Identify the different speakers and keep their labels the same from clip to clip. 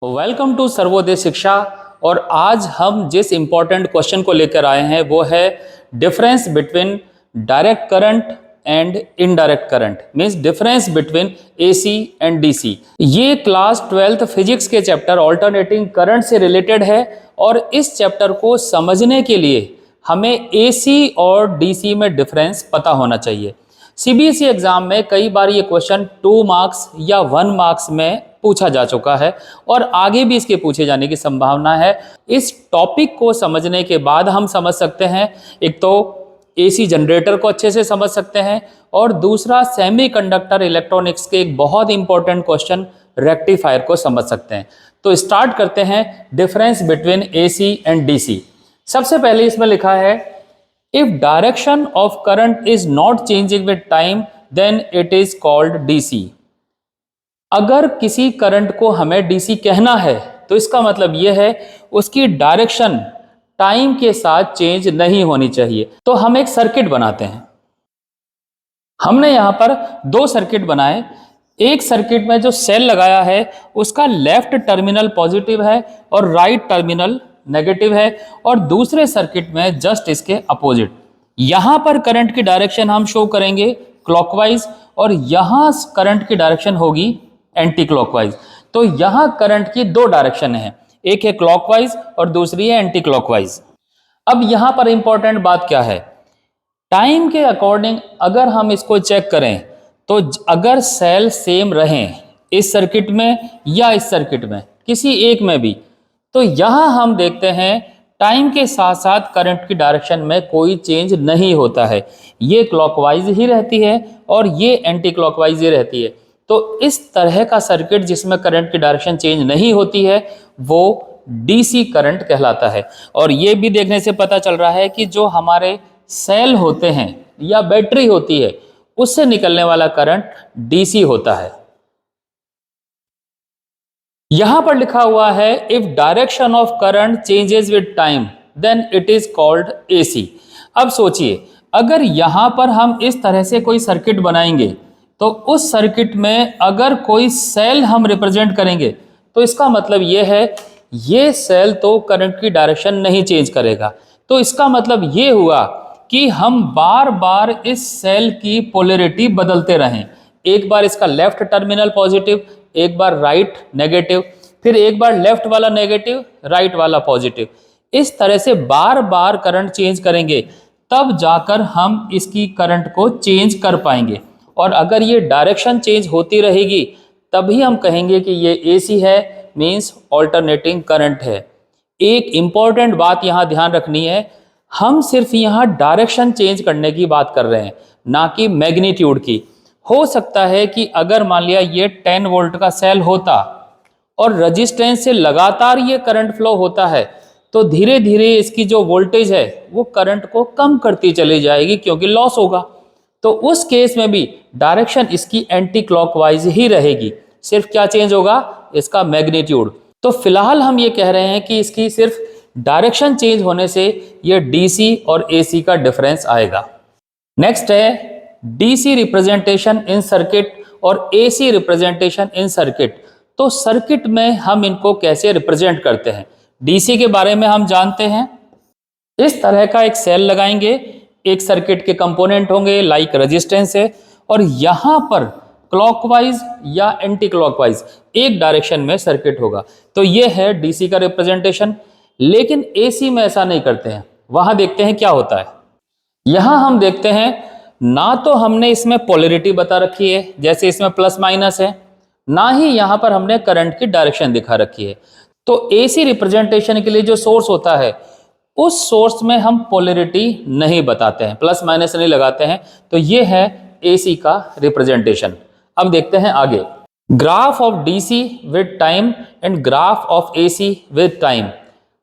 Speaker 1: Welcome to Sarvodaya शिक्षा। और आज हम जिस इम्पोर्टेंट क्वेश्चन को लेकर आए हैं वो है difference between direct current and indirect current, means difference between AC and DC. ये क्लास 12th फिजिक्स के चैप्टर ऑल्टरनेटिंग करंट से रिलेटेड है और इस चैप्टर को समझने के लिए हमें एसी और डीसी में डिफरेंस पता होना चाहिए। सीबीएसई एग्जाम में कई बार ये क्वेश्चन 2 मार्क्स या 1 मार्क्स में पूछा जा चुका है और आगे भी इसके पूछे जाने की संभावना है। इस टॉपिक को समझने के बाद हम समझ सकते हैं, एक तो एसी जनरेटर को अच्छे से समझ सकते हैं और दूसरा सेमीकंडक्टर इलेक्ट्रॉनिक्स के एक बहुत इंपॉर्टेंट क्वेश्चन रेक्टिफायर को समझ सकते हैं। तो स्टार्ट करते हैं difference between AC and DC. सबसे पहले इसमें लिखा है if direction of current is not changing with time then it is called DC. अगर किसी करंट को हमें डीसी कहना है तो इसका मतलब यह है उसकी डायरेक्शन टाइम के साथ चेंज नहीं होनी चाहिए। तो हम एक सर्किट बनाते हैं। हमने यहां पर 2 सर्किट बनाए। एक सर्किट में जो सेल लगाया है उसका लेफ्ट टर्मिनल पॉजिटिव है और राइट टर्मिनल नेगेटिव है, और दूसरे सर्किट में जस्ट इसके अपोजिट। यहां पर करंट की डायरेक्शन हम शो करेंगे क्लॉकवाइज और यहां करंट की डायरेक्शन होगी एंटी क्लॉकवाइज। तो यहां करंट की 2 डायरेक्शन है, एक है क्लॉकवाइज और दूसरी है एंटी क्लॉकवाइज। अब यहां पर इंपॉर्टेंट बात क्या है, टाइम के अकॉर्डिंग अगर हम इसको चेक करें तो अगर सेल सेम रहें इस सर्किट में या इस सर्किट में किसी एक में भी, तो यहां हम देखते हैं टाइम के साथ साथ करंट की डायरेक्शन में कोई चेंज नहीं होता है। ये क्लॉकवाइज ही रहती है और ये एंटी क्लॉकवाइज ही रहती है। तो इस तरह का सर्किट जिसमें करंट की डायरेक्शन चेंज नहीं होती है वो डीसी करंट कहलाता है। और ये भी देखने से पता चल रहा है कि जो हमारे सेल होते हैं या बैटरी होती है उससे निकलने वाला करंट डीसी होता है। यहां पर लिखा हुआ है if direction of current changes with time then it is called AC. अब सोचिए, अगर यहां पर हम इस तरह से कोई सर्किट बनाएंगे तो उस सर्किट में अगर कोई सेल हम रिप्रेजेंट करेंगे तो इसका मतलब यह है ये सेल तो करंट की डायरेक्शन नहीं चेंज करेगा। तो इसका मतलब यह हुआ कि हम बार बार इस सेल की पोलैरिटी बदलते रहें। एक बार इसका लेफ्ट टर्मिनल पॉजिटिव, एक बार राइट नेगेटिव, फिर एक बार लेफ्ट वाला नेगेटिव, राइट वाला पॉजिटिव। इस तरह से बार बार करंट चेंज करेंगे तब जाकर हम इसकी करंट को चेंज कर पाएंगे। और अगर ये डायरेक्शन चेंज होती रहेगी तभी हम कहेंगे कि ये एसी है, मींस ऑल्टरनेटिंग करंट है। एक इंपॉर्टेंट बात यहां ध्यान रखनी है, हम सिर्फ यहां डायरेक्शन चेंज करने की बात कर रहे हैं, ना कि मैग्नीट्यूड की। हो सकता है कि अगर मान लिया ये 10 वोल्ट का सेल होता और रेजिस्टेंस से लगातार ये करंट फ्लो होता है तो धीरे धीरे इसकी जो वोल्टेज है वो करंट को कम करती चली जाएगी क्योंकि लॉस होगा। तो उस केस में भी डायरेक्शन इसकी एंटी क्लॉकवाइज ही रहेगी, सिर्फ क्या चेंज होगा, इसका मैग्नीट्यूड। तो फिलहाल हम ये कह रहे हैं कि इसकी सिर्फ डायरेक्शन चेंज होने से ये डीसी और एसी का डिफरेंस आएगा। नेक्स्ट है डीसी रिप्रेजेंटेशन इन सर्किट और एसी रिप्रेजेंटेशन इन सर्किट। तो सर्किट में हम इनको कैसे रिप्रेजेंट करते हैं, डीसी के बारे में हम जानते हैं। इस तरह का एक सेल लगाएंगे, एक सर्किट के कंपोनेंट होंगे लाइक रेजिस्टेंस है, और यहां पर क्लॉकवाइज या एंटी क्लॉकवाइज एक डायरेक्शन में सर्किट होगा। तो यह है डीसी का रिप्रेजेंटेशन। लेकिन एसी में ऐसा नहीं करते हैं। वहां देखते हैं क्या होता है। यहां हम देखते हैं ना तो हमने इसमें पोलैरिटी बता रखी है जैसे इसमें प्लस माइनस है, ना ही यहां पर हमने करंट की डायरेक्शन दिखा रखी है। तो एसी रिप्रेजेंटेशन के लिए जो सोर्स होता है उस सोर्स में हम पोलैरिटी नहीं बताते हैं, प्लस माइनस नहीं लगाते हैं। तो ये है एसी का रिप्रेजेंटेशन। अब देखते हैं आगे, graph of DC with time and graph of AC with time.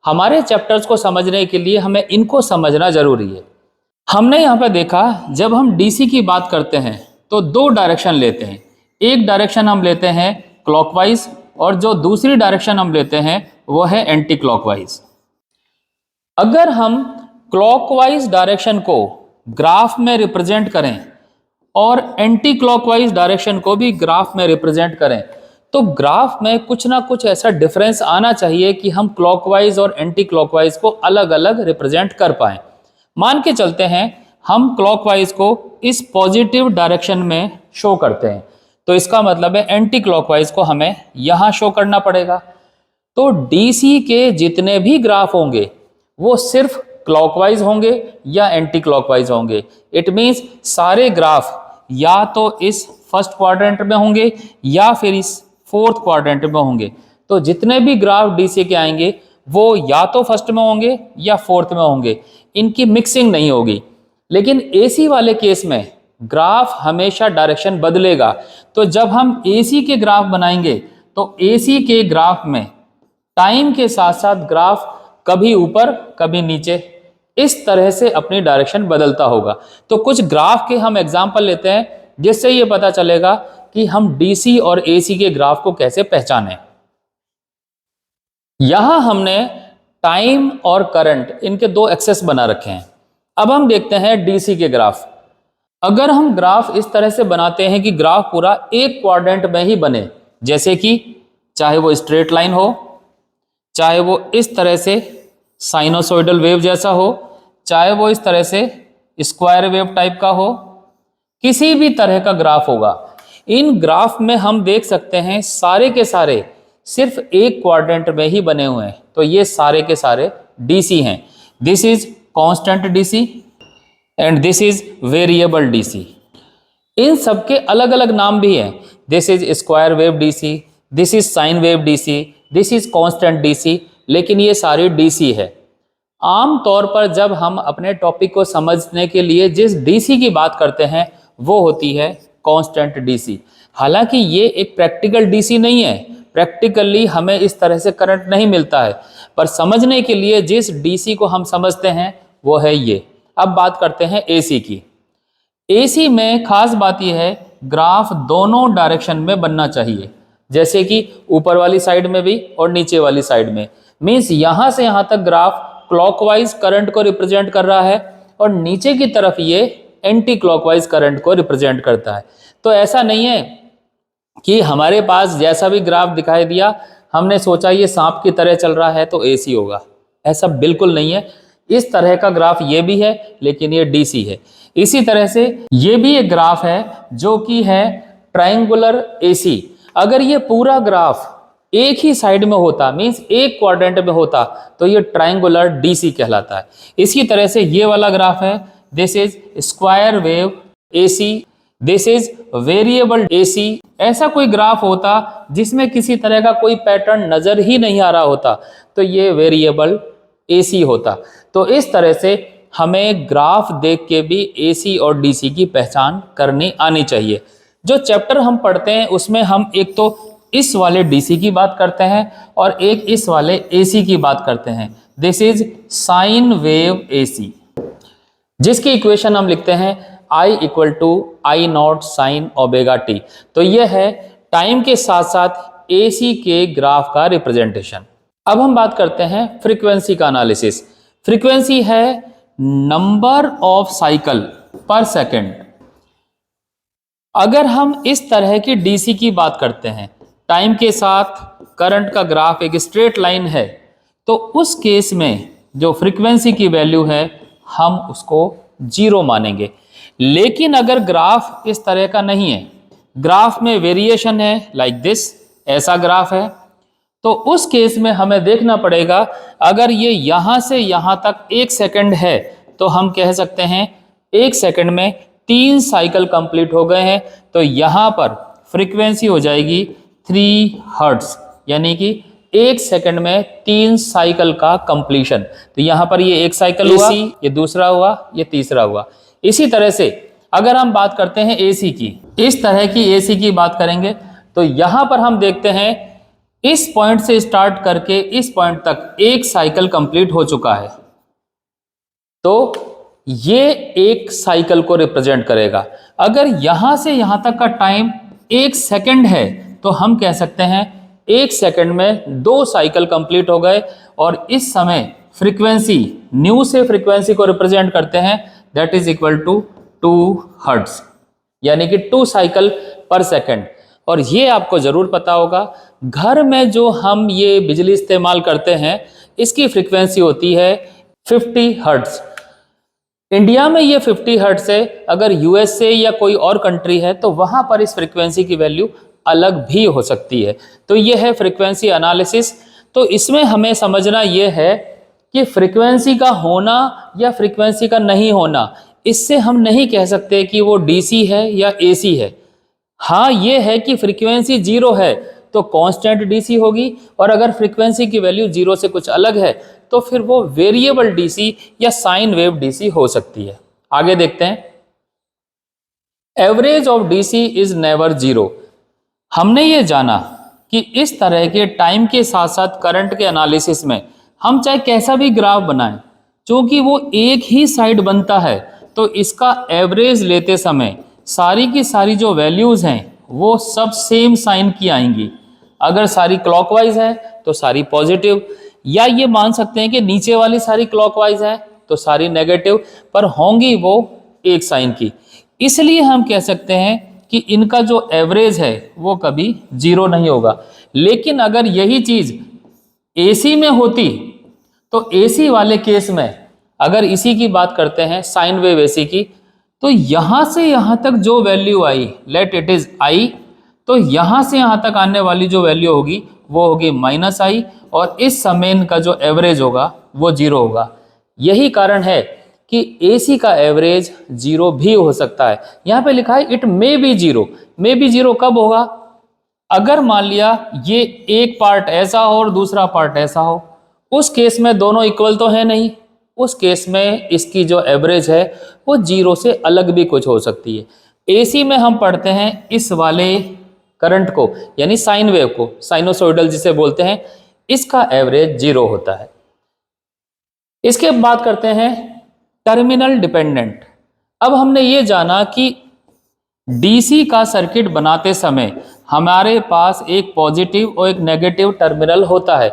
Speaker 1: हमारे चैप्टर्स को समझने के लिए हमें इनको समझना जरूरी है। हमने यहाँ पे देखा जब हम डीसी की बात करते हैं तो 2 डायरेक्शन लेते हैं। एक डायरेक्शन हम लेते हैं क्लॉकवाइज और जो दूसरी डायरेक्शन हम लेते हैं वो है एंटी क्लॉकवाइज। अगर हम क्लॉकवाइज डायरेक्शन को ग्राफ में रिप्रेजेंट करें और एंटी क्लॉकवाइज डायरेक्शन को भी ग्राफ में रिप्रेजेंट करें तो ग्राफ में कुछ ना कुछ ऐसा डिफरेंस आना चाहिए कि हम क्लॉकवाइज और एंटी क्लॉकवाइज को अलग अलग रिप्रेजेंट कर पाएं। मान के चलते हैं हम क्लॉकवाइज को इस पॉजिटिव डायरेक्शन में शो करते हैं, तो इसका मतलब है एंटी क्लॉकवाइज को हमें यहां शो करना पड़ेगा। तो डीसी के जितने भी ग्राफ होंगे वो सिर्फ क्लॉकवाइज होंगे या एंटी क्लॉकवाइज होंगे। इट मींस सारे ग्राफ या तो इस फर्स्ट क्वाड्रेंट में होंगे या फिर इस फोर्थ क्वाड्रेंट में होंगे। तो जितने भी ग्राफ डीसी के आएंगे वो या तो फर्स्ट में होंगे या फोर्थ में होंगे, इनकी मिक्सिंग नहीं होगी। लेकिन एसी वाले केस में ग्राफ हमेशा डायरेक्शन बदलेगा। तो जब हम एसी के ग्राफ बनाएंगे तो एसी के ग्राफ में टाइम के साथ साथ ग्राफ कभी ऊपर कभी नीचे इस तरह से अपनी डायरेक्शन बदलता होगा। तो कुछ ग्राफ के हम एग्जांपल लेते हैं जिससे ये पता चलेगा कि हम डीसी और एसी के ग्राफ को कैसे पहचानें। यहां हमने टाइम और करंट इनके दो एक्सेस बना रखे हैं। अब हम देखते हैं डीसी के ग्राफ। अगर हम ग्राफ इस तरह से बनाते हैं कि ग्राफ पूरा एक क्वाड्रेंट में ही बने, जैसे कि चाहे वो स्ट्रेट लाइन हो, चाहे वो इस तरह से साइनोसॉइडल वेव जैसा हो, चाहे वो इस तरह से स्क्वायर वेव टाइप का हो, किसी भी तरह का ग्राफ होगा। इन ग्राफ में हम देख सकते हैं सारे के सारे सिर्फ एक क्वाड्रेंट में ही बने हुए हैं। तो ये सारे के सारे डीसी हैं। This is constant DC and this is variable DC. इन सबके अलग अलग नाम भी हैं। This is square wave DC, this is sine wave DC, this is constant DC, लेकिन ये सारी डीसी है। आम तौर पर जब हम अपने टॉपिक को समझने के लिए जिस डीसी की बात करते हैं वो होती है कांस्टेंट डीसी। हालांकि ये एक प्रैक्टिकल डीसी नहीं है, प्रैक्टिकली हमें इस तरह से करंट नहीं मिलता है, पर समझने के लिए जिस डीसी को हम समझते हैं वो है ये। अब बात करते हैं एसी की। एसी में खास बात यह है ग्राफ दोनों डायरेक्शन में बनना चाहिए, जैसे कि ऊपर वाली साइड में भी और नीचे वाली साइड में। मीन्स यहां से यहां तक ग्राफ क्लॉकवाइज करंट को रिप्रेजेंट कर रहा है और नीचे की तरफ ये एंटी क्लॉकवाइज करंट को रिप्रेजेंट करता है। तो ऐसा नहीं है कि हमारे पास जैसा भी ग्राफ दिखाई दिया हमने सोचा ये सांप की तरह चल रहा है तो एसी होगा, ऐसा बिल्कुल नहीं है। इस तरह का ग्राफ ये भी है लेकिन ये डीसी है। इसी तरह से ये भी एक ग्राफ है जो कि है ट्रायंगुलर एसी। अगर ये पूरा ग्राफ एक ही साइड में होता, मींस एक क्वाड्रेंट में होता, तो ये ट्रायंगुलर डीसी कहलाता है। इसी तरह से ये वाला ग्राफ है, this is square wave AC, this is variable AC. ऐसा कोई ग्राफ होता जिसमें किसी तरह का कोई पैटर्न नजर ही नहीं आ रहा होता तो ये वेरिएबल एसी होता। तो इस तरह से हमें ग्राफ देख के भी एसी और डीसी की पहचान करनी आनी चाहिए। जो चैप्टर हम पढ़ते हैं उसमें हम एक तो इस वाले डीसी की बात करते हैं और एक इस वाले एसी की बात करते हैं। This is sine wave AC, जिसकी इक्वेशन हम लिखते हैं I equal to I not sine omega t. तो यह है टाइम के साथ साथ एसी के ग्राफ का रिप्रेजेंटेशन। अब हम बात करते हैं फ्रीक्वेंसी का एनालिसिस। फ्रीक्वेंसी है नंबर ऑफ साइकिल पर सेकंड। अगर हम इस तरह की डीसी की बात करते हैं, टाइम के साथ करंट का ग्राफ एक स्ट्रेट लाइन है, तो उस केस में जो फ्रीक्वेंसी की वैल्यू है हम उसको 0 मानेंगे। लेकिन अगर ग्राफ इस तरह का नहीं है, ग्राफ में वेरिएशन है, लाइक दिस, ऐसा ग्राफ है, तो उस केस में हमें देखना पड़ेगा अगर ये यहां से यहां तक 1 सेकंड है तो हम कह सकते हैं 1 सेकंड में 3 साइकिल कंप्लीट हो गए हैं। तो यहां पर फ्रीक्वेंसी हो जाएगी 3 हर्ट्ज, यानी कि 1 सेकंड में 3 साइकिल का कंप्लीशन। तो यहां पर ये 1 साइकिल हुआ, ये दूसरा हुआ, ये तीसरा हुआ। इसी तरह से अगर हम बात करते हैं एसी की, इस तरह की एसी की बात करेंगे तो यहां पर हम देखते हैं इस पॉइंट से स्टार्ट करके इस पॉइंट तक 1 साइकिल कंप्लीट हो चुका है, तो ये 1 साइकिल को रिप्रेजेंट करेगा। अगर यहां से यहां तक का टाइम 1 सेकंड है तो हम कह सकते हैं 1 सेकंड में 2 साइकिल कंप्लीट हो गए। और इस समय फ्रीक्वेंसी, न्यू से फ्रीक्वेंसी को रिप्रेजेंट करते हैं, that is equal to 2 hertz, यानी कि 2 साइकिल पर सेकंड। और ये आपको ज़रूर पता होगा, घर में जो हम ये बिजली इस्तेमाल करते हैं इसकी फ्रीक्वेंसी होती है 50 हर्ट्ज़। इंडिया में ये 50 हर्ट्ज़ है, अगर यूएसए या कोई और कंट्री है तो वहाँ पर इस फ्रीक्वेंसी की वैल्यू अलग भी हो सकती है। तो ये है फ्रीक्वेंसी एनालिसिस। तो इसमें हमें समझना ये है कि फ्रीक्वेंसी का होना या फ्रीक्वेंसी का नहीं होना, इससे हम नहीं कह सकते कि वो डीसी है या एसी है। हाँ ये है कि फ्रीक्वेंसी जीरो है तो कांस्टेंट डीसी होगी, और अगर फ्रीक्वेंसी की वैल्यू जीरो से कुछ अलग है तो फिर वो वेरिएबल डीसी या साइन वेव डीसी हो सकती है। आगे देखते हैं, average of DC is never zero. हमने ये जाना कि इस तरह के टाइम के साथ साथ करंट के एनालिसिस में हम चाहे कैसा भी ग्राफ बनाएं, क्योंकि वो एक ही साइड बनता है तो इसका एवरेज लेते समय सारी की सारी जो वैल्यूज़ हैं वो सब सेम साइन की आएंगी। अगर सारी क्लॉकवाइज है तो सारी पॉजिटिव, या ये मान सकते हैं कि नीचे वाली सारी क्लॉकवाइज है तो सारी नेगेटिव, पर होंगी वो एक साइन की। इसलिए हम कह सकते हैं कि इनका जो एवरेज है वो कभी जीरो नहीं होगा। लेकिन अगर यही चीज़ एसी में होती तो एसी वाले केस में, अगर इसी की बात करते हैं साइन वेव एसी की, तो यहाँ से यहाँ तक जो value I, let it is I, तो यहाँ से यहाँ तक आने वाली जो वैल्यू होगी वो होगी माइनस आई, और इस समय का जो एवरेज होगा वो जीरो होगा। यही कारण है कि एसी का एवरेज जीरो भी हो सकता है। यहाँ पे लिखा है it may be zero. May be zero कब होगा? अगर मान लिया ये एक पार्ट ऐसा हो और दूसरा पार्ट ऐसा हो, उस केस में दोनों इक्वल तो है नहीं, उस केस में इसकी जो एवरेज है वो जीरो से अलग भी कुछ हो सकती है। एसी में हम पढ़ते हैं इस वाले करंट को, यानी साइन वेव को, साइनोसॉइडल जिसे बोलते हैं, इसका एवरेज जीरो होता है। इसके बाद करते हैं टर्मिनल डिपेंडेंट। अब हमने ये जाना कि डीसी का सर्किट बनाते समय हमारे पास एक पॉजिटिव और एक नेगेटिव टर्मिनल होता है।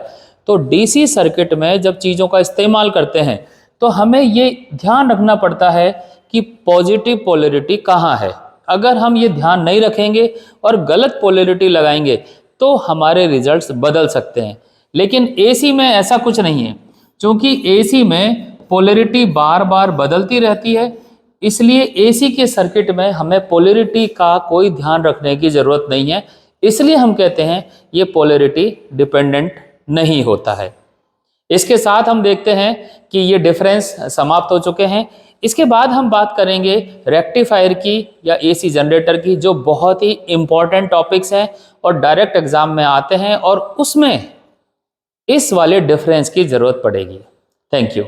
Speaker 1: तो डीसी सर्किट में जब चीज़ों का इस्तेमाल करते हैं तो हमें ये ध्यान रखना पड़ता है कि पॉजिटिव पोलैरिटी कहाँ है। अगर हम ये ध्यान नहीं रखेंगे और गलत पोलैरिटी लगाएंगे तो हमारे रिजल्ट्स बदल सकते हैं। लेकिन एसी में ऐसा कुछ नहीं है, क्योंकि एसी में पोलैरिटी बार बार बदलती रहती है, इसलिए एसी के सर्किट में हमें पोलैरिटी का कोई ध्यान रखने की ज़रूरत नहीं है। इसलिए हम कहते हैं ये पोलैरिटी डिपेंडेंट नहीं होता है। इसके साथ हम देखते हैं कि ये डिफरेंस समाप्त हो चुके हैं। इसके बाद हम बात करेंगे रेक्टिफायर की या एसी जनरेटर की, जो बहुत ही इंपॉर्टेंट टॉपिक्स हैं और डायरेक्ट एग्जाम में आते हैं, और उसमें इस वाले डिफरेंस की ज़रूरत पड़ेगी। Thank you.